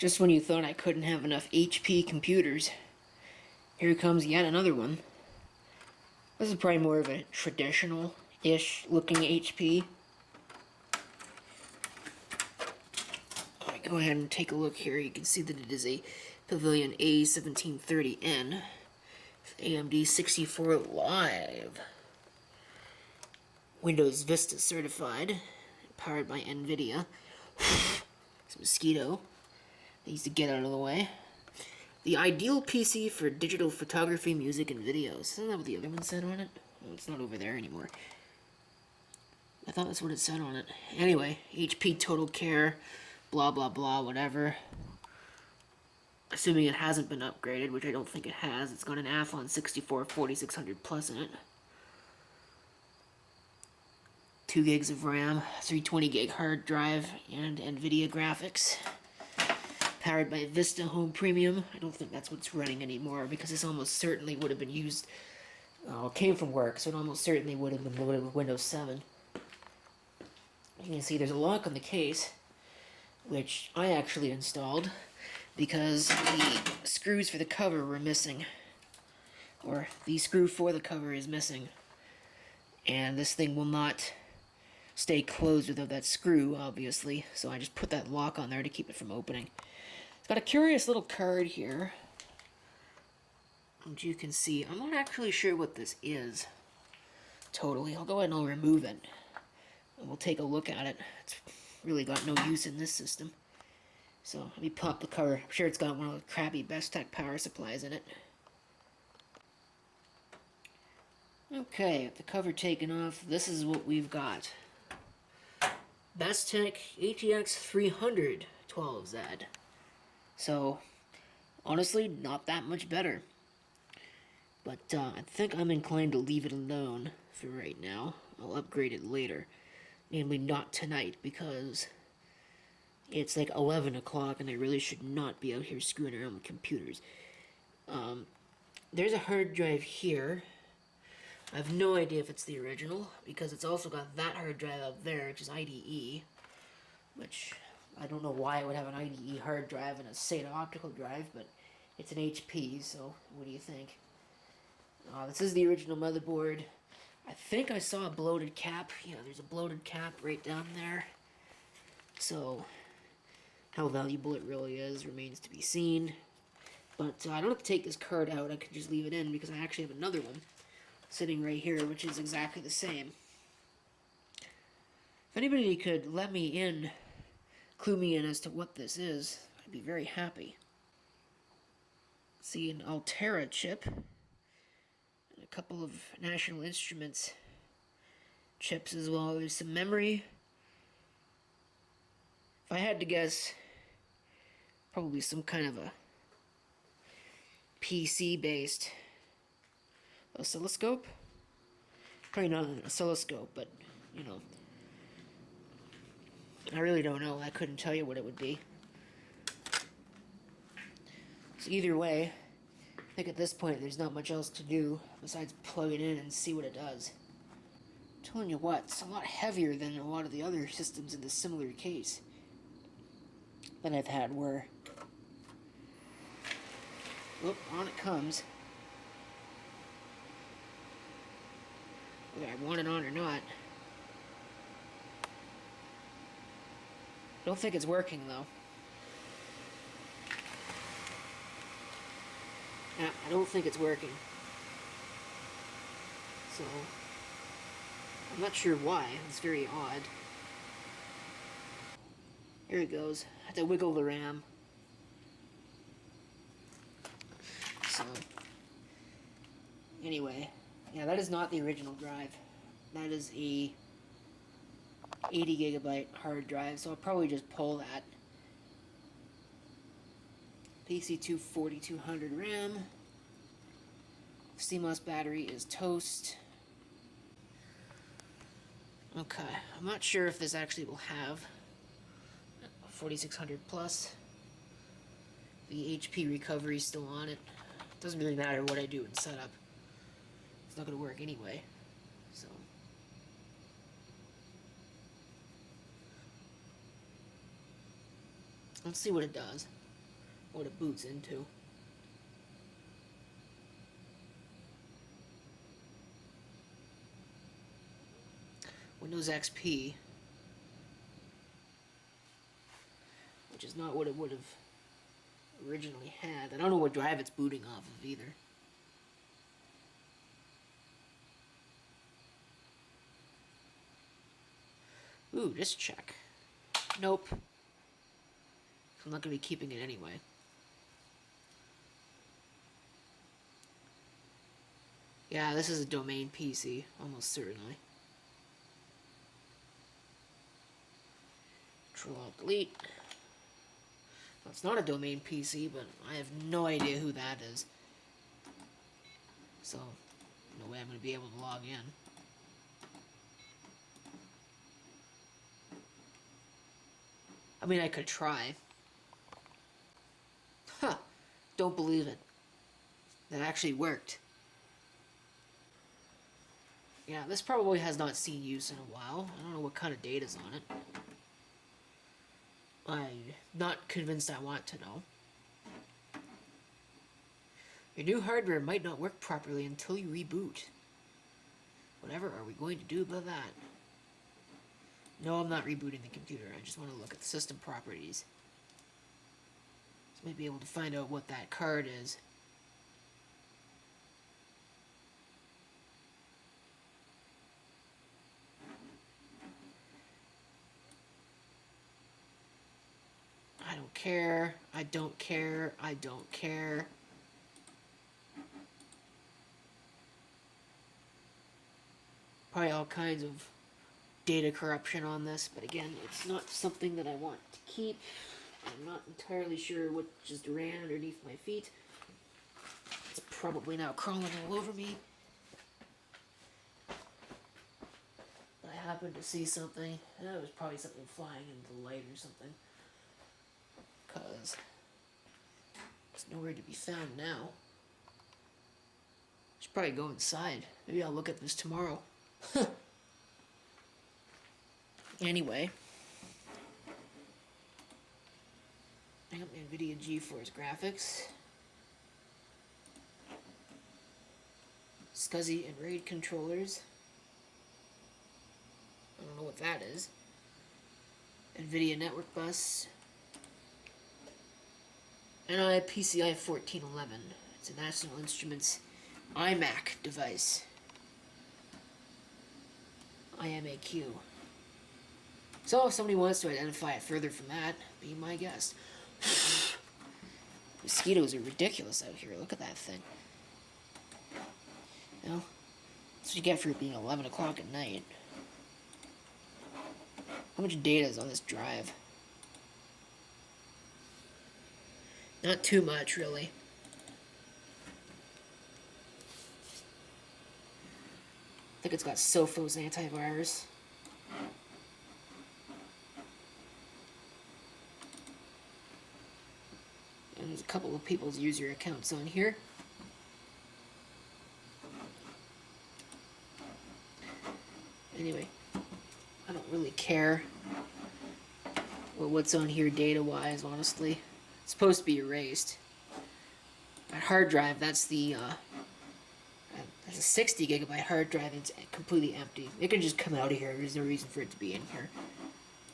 Just when you thought I couldn't have enough HP computers, here comes yet another one. This is probably more of a traditional-ish looking HP. Alright, go ahead and take a look here. You can see that it is a Pavilion A1730n. AMD 64 Live. Windows Vista certified. Powered by NVIDIA. It's a mosquito. Needs to get out of the way. The ideal PC for digital photography, music, and videos. Isn't that what the other one said on it? Oh, it's not over there anymore. I thought that's what it said on it. Anyway, HP Total Care, blah blah blah, whatever. Assuming it hasn't been upgraded, which I don't think it has. It's got an Athlon 64 4600 Plus in it. 2 gigs of RAM, 320 gig hard drive, and NVIDIA graphics. Powered by Vista Home Premium. I don't think that's what's running anymore, because this almost certainly would have been used... it came from work, so it almost certainly would have been loaded with Windows 7. You can see there's a lock on the case, which I actually installed, because the screws for the cover were missing. Or, the screw for the cover is missing. And this thing will not stay closed without that screw, obviously, so I just put that lock on there to keep it from opening. It's got a curious little card here, which you can see. I'm not actually sure what this is, totally. I'll go ahead and I'll remove it, and we'll take a look at it. It's really got no use in this system. So, let me pop the cover. I'm sure it's got one of the crappy Best Tech power supplies in it. Okay, with the cover taken off, this is what we've got. Best Tech ATX 300 12Z. So, honestly, not that much better. But I think I'm inclined to leave it alone for right now. I'll upgrade it later. Namely, not tonight, because it's like 11 o'clock and I really should not be out here screwing around with computers. There's a hard drive here. I have no idea if it's the original, because it's also got that hard drive up there, which is IDE, which I don't know why it would have an IDE hard drive and a SATA optical drive, but it's an HP, so what do you think? This is the original motherboard. I think I saw a bloated cap. Yeah, there's a bloated cap right down there. So, how valuable it really is remains to be seen. But I don't have to take this card out, I can just leave it in, because I actually have another one sitting right here, which is exactly the same. If anybody could let me in, clue me in as to what this is, I'd be very happy. See, an Altera chip, and a couple of National Instruments chips as well. There's some memory. If I had to guess, probably some kind of a PC-based oscilloscope? Probably not an oscilloscope, but, you know. I really don't know. I couldn't tell you what it would be. So either way, I think at this point there's not much else to do besides plug it in and see what it does. I'm telling you what, it's a lot heavier than a lot of the other systems in this similar case that I've had where... Whoop, on it comes. Whether I want it on or not. I don't think it's working, though. Yeah, I don't think it's working. So, I'm not sure why. It's very odd. Here it goes. I have to wiggle the RAM. So, anyway, yeah, that is not the original drive. That is a 80 gigabyte hard drive, so I'll probably just pull that. PC2 4200 RAM. CMOS battery is toast. Okay, I'm not sure if this actually will have 4600 plus. The HP recovery is still on it. Doesn't really matter what I do in setup. It's not going to work anyway. So, let's see what it does. what it boots into. Windows XP, which is not what it would have originally had. I don't know what drive it's booting off of either. Ooh, just check. Nope. I'm not going to be keeping it anyway. Yeah, this is a domain PC, almost certainly. Control-Alt-Delete. Well, it's not a domain PC, but I have no idea who that is. So, no way I'm going to be able to log in. I mean, I could try. Huh. Don't believe it. That actually worked. Yeah, this probably has not seen use in a while. I don't know what kind of data's on it. I'm not convinced I want to know. Your new hardware might not work properly until you reboot. Whatever are we going to do about that? No, I'm not rebooting the computer. I just want to look at the system properties. So I might be able to find out what that card is. I don't care. I don't care. I don't care. Probably all kinds of data corruption on this, but again, it's not something that I want to keep. I'm not entirely sure what just ran underneath my feet. It's probably now crawling all over me. I happened to see something. It was probably something flying into the light or something. Because it's nowhere to be found now. Should probably go inside. Maybe I'll look at this tomorrow. Anyway, I got my NVIDIA GeForce graphics, SCSI and RAID controllers. I don't know what that is. NVIDIA network bus. And a PCI 1411. It's a National Instruments iMac device. IMAQ. So if somebody wants to identify it further from that, be my guest. Mosquitoes are ridiculous out here. Look at that thing. You know, that's what you get for it being 11 o'clock at night. How much data is on this drive? Not too much, really. I think it's got Sophos antivirus. And there's a couple of people's user accounts on here. Anyway, I don't really care what's on here data-wise, honestly. It's supposed to be erased. That hard drive, that's the, that's a 60 gigabyte hard drive, and it's completely empty. It can just come out of here. There's no reason for it to be in here.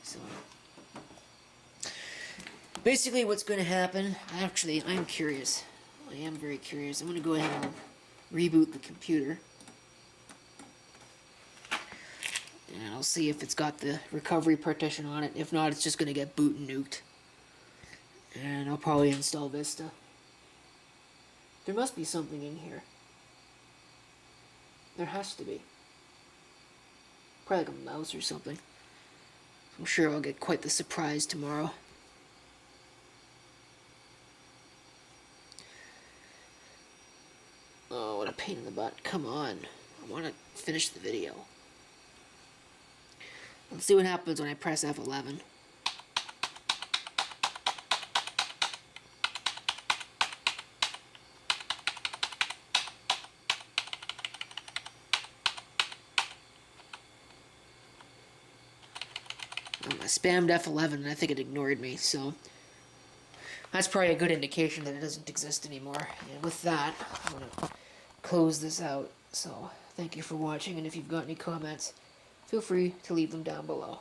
So, basically what's going to happen, I'm curious. I am very curious. I'm going to go ahead and reboot the computer. And I'll see if it's got the recovery partition on it. If not, it's just going to get boot and nuked. And I'll probably install Vista. There must be something in here. There has to be. Probably like a mouse or something. I'm sure I'll get quite the surprise tomorrow. Oh, what a pain in the butt. Come on. I want to finish the video. Let's see what happens when I press F11. I spammed F11 and I think it ignored me, so That's probably a good indication that it doesn't exist anymore. And with that, I'm going to close this out. So, thank you for watching, and if you've got any comments, feel free to leave them down below.